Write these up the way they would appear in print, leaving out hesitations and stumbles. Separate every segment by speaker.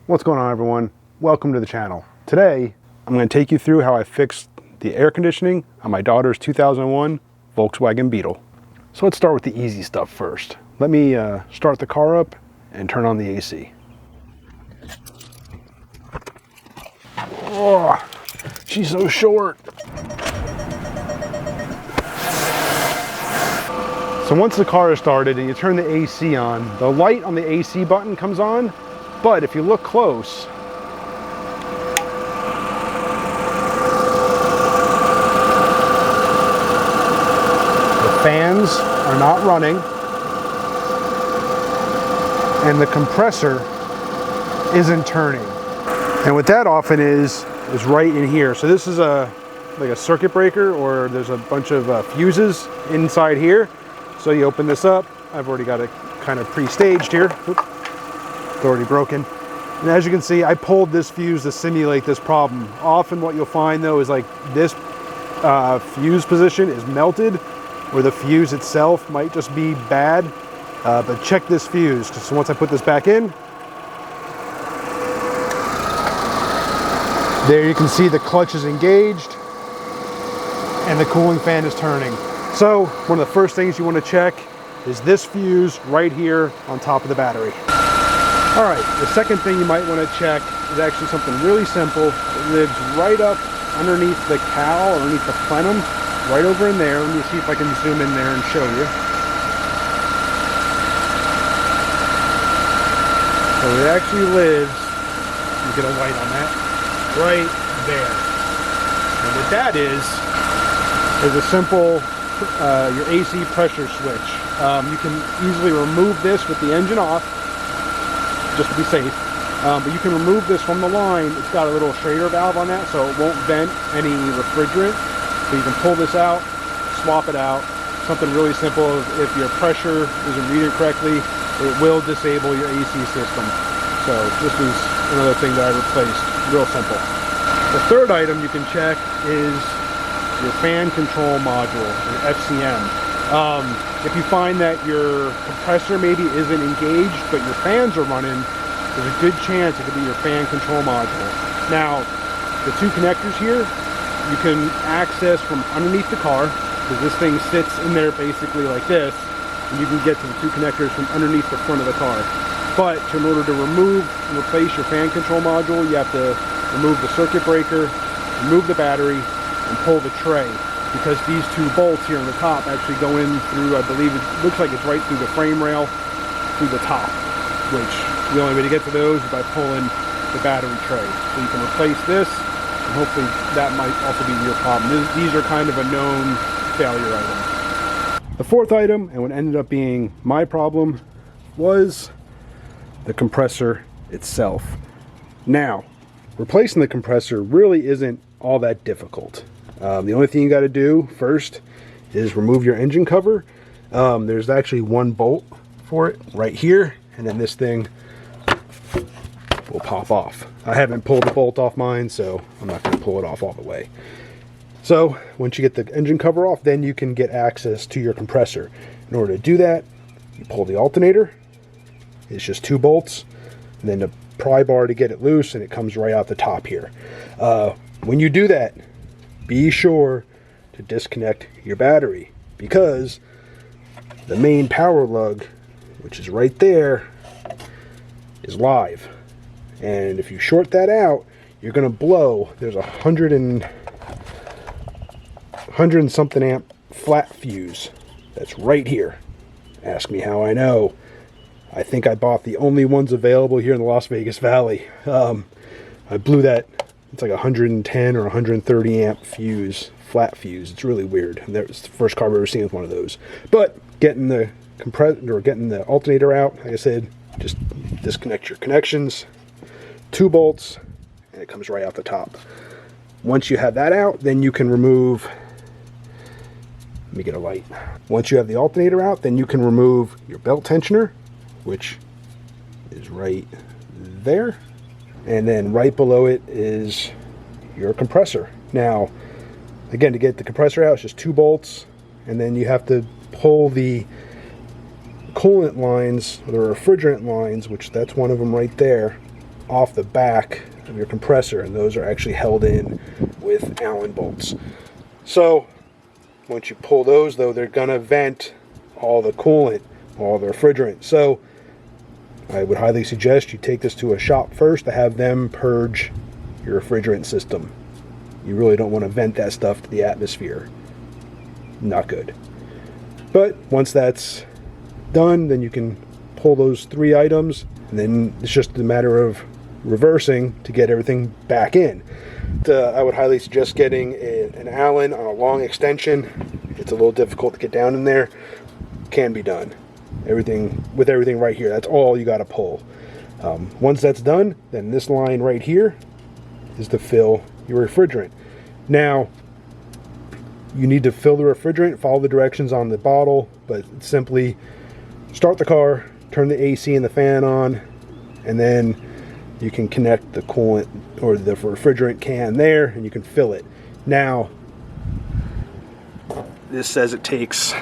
Speaker 1: What's going on, everyone? Welcome to the channel. Today I'm going to take you through how I fixed the air conditioning on my daughter's 2001 Volkswagen Beetle. So let's start with the easy stuff first. Let me start the car up and turn on the AC. Oh, she's so short. So once the car is started and you turn the AC on, the light on the AC button comes on, but if you look close, the fans are not running and the compressor isn't turning. And what that often is right in here. So this is like a circuit breaker, or there's a bunch of fuses inside here. So you open this up. I've already got it kind of pre-staged here. Oop, it's already broken. And as you can see, I pulled this fuse to simulate this problem. Often what you'll find though is like this fuse position is melted, or the fuse itself might just be bad. But check this fuse, because once I put this back in, there you can see the clutch is engaged and the cooling fan is turning. So one of the first things you want to check is this fuse right here on top of the battery. All right, the second thing you might want to check is actually something really simple. It lives right up underneath the cowl, underneath the plenum, right over in there. Let me see if I can zoom in there and show you. So it actually lives, you get a light on that, right there. And what that is a simple, your AC pressure switch. You can easily remove this with the engine off, just to be safe. But you can remove this from the line. It's got a little Schrader valve on that, so it won't vent any refrigerant. So you can pull this out, swap it out. Something really simple. If your pressure isn't reading correctly, it will disable your AC system. So this is another thing that I replaced. Real simple. The third item you can check is your fan control module, your FCM. If you find that your compressor maybe isn't engaged, but your fans are running, there's a good chance it could be your fan control module. Now, the two connectors here, you can access from underneath the car, because this thing sits in there basically like this, and you can get to the two connectors from underneath the front of the car. But in order to remove and replace your fan control module, you have to remove the circuit breaker, remove the battery, and pull the tray, because these two bolts here on the top actually go in through, I believe it looks like it's right through the frame rail, through the top, which the only way to get to those is by pulling the battery tray. So you can replace this, and hopefully that might also be your problem. These are kind of a known failure item. The fourth item, and what ended up being my problem, was the compressor itself. Now, replacing the compressor really isn't all that difficult. The only thing you got to do first is remove your engine cover. There's actually one bolt for it right here, and then this thing will pop off. I haven't pulled the bolt off mine, so I'm not going to pull it off all the way. So once you get the engine cover off, then you can get access to your compressor. In order to do that, you pull the alternator. It's just two bolts, and then the pry bar to get it loose, and it comes right out the top here. When you do that, be sure to disconnect your battery, because the main power lug, which is right there, is live. And if you short that out, you're going to blow. There's a 100 and something amp flat fuse that's right here. Ask me how I know. I think I bought the only ones available here in the Las Vegas Valley. I blew that. It's like 110 or 130 amp fuse, flat fuse. It's really weird. That was the first car I've ever seen with one of those. But getting the compressor or getting the alternator out, like I said, just disconnect your connections, two bolts, and it comes right out the top. Once you have that out, then you can remove, let me get a light. Once you have the alternator out, then you can remove your belt tensioner, which is right there. And then right below it is your compressor. Now, again, to get the compressor out, it's just two bolts, and then you have to pull the coolant lines, or the refrigerant lines, which that's one of them right there, off the back of your compressor, and those are actually held in with Allen bolts. So once you pull those, though, they're going to vent all the coolant, all the refrigerant. So I would highly suggest you take this to a shop first to have them purge your refrigerant system. You really don't want to vent that stuff to the atmosphere. Not good. But once that's done, then you can pull those 3 items, and then it's just a matter of reversing to get everything back in. I would highly suggest getting an Allen on a long extension. It's a little difficult to get down in there. Can be done. Everything right here, that's all you got to pull. Once that's done, then this line right here is to fill your refrigerant. Now, you need to fill the refrigerant, follow the directions on the bottle, but simply start the car, turn the AC and the fan on, and then you can connect the coolant or the refrigerant can there, and you can fill it. Now, this says it takes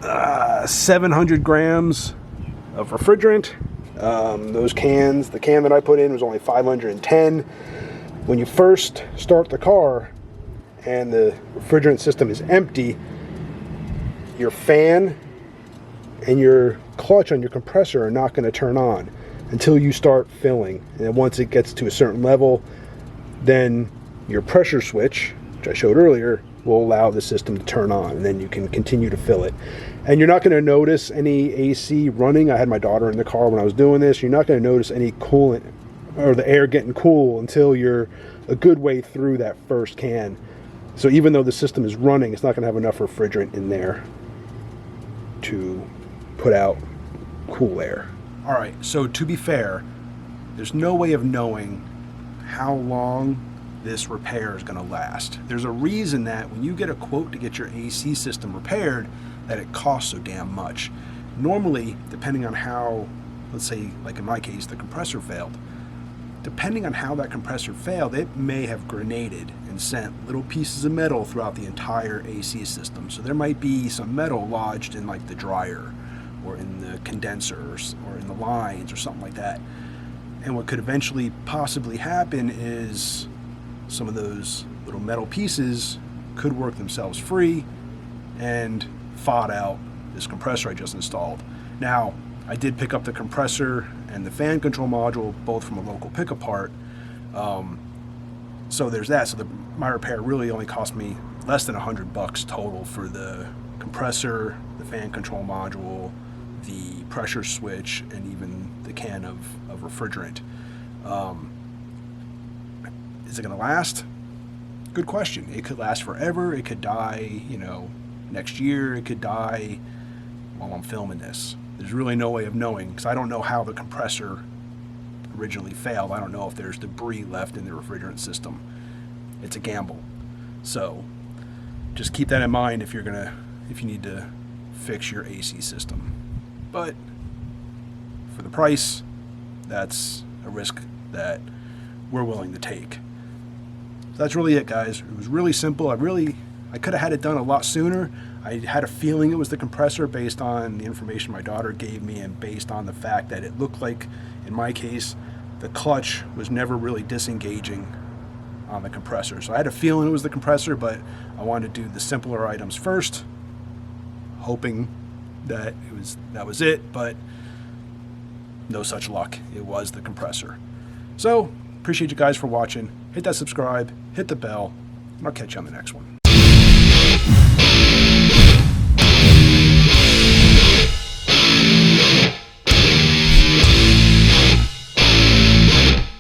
Speaker 1: 700 grams of refrigerant. Those cans, the can that I put in was only 510. When you first start the car and the refrigerant system is empty, your fan and your clutch on your compressor are not going to turn on until you start filling. And then once it gets to a certain level, then your pressure switch, which I showed earlier, will allow the system to turn on, and then you can continue to fill it. And you're not going to notice any AC running. I had my daughter in the car when I was doing this. You're not going to notice any coolant or the air getting cool until you're a good way through that first can. So even though the system is running, it's not going to have enough refrigerant in there to put out cool air. All right, so to be fair, there's no way of knowing how long this repair is going to last. There's a reason that when you get a quote to get your AC system repaired, that it costs so damn much. Normally, depending on how, let's say, like in my case, the compressor failed, depending on how that compressor failed, it may have grenaded and sent little pieces of metal throughout the entire AC system. So there might be some metal lodged in like the dryer or in the condensers or in the lines or something like that. And what could eventually possibly happen is some of those little metal pieces could work themselves free and FOD out this compressor I just installed. Now, I did pick up the compressor and the fan control module both from a local pick-apart. So there's that. So my repair really only cost me less than $100 total for the compressor, the fan control module, the pressure switch, and even the can of refrigerant. Is it going to last? Good question. It could last forever. It could die, next year. It could die while I'm filming this. There's really no way of knowing, because I don't know how the compressor originally failed. I don't know if there's debris left in the refrigerant system. It's a gamble. So just keep that in mind if you need to fix your AC system. But for the price, that's a risk that we're willing to take. So that's really it, guys. It was really simple. I could have had it done a lot sooner. I had a feeling it was the compressor based on the information my daughter gave me and based on the fact that it looked like, in my case, the clutch was never really disengaging on the compressor. So I had a feeling it was the compressor, but I wanted to do the simpler items first, hoping that that was it, but no such luck. It was the compressor. So appreciate you guys for watching. Hit that subscribe, hit the bell, and I'll catch you on the next one.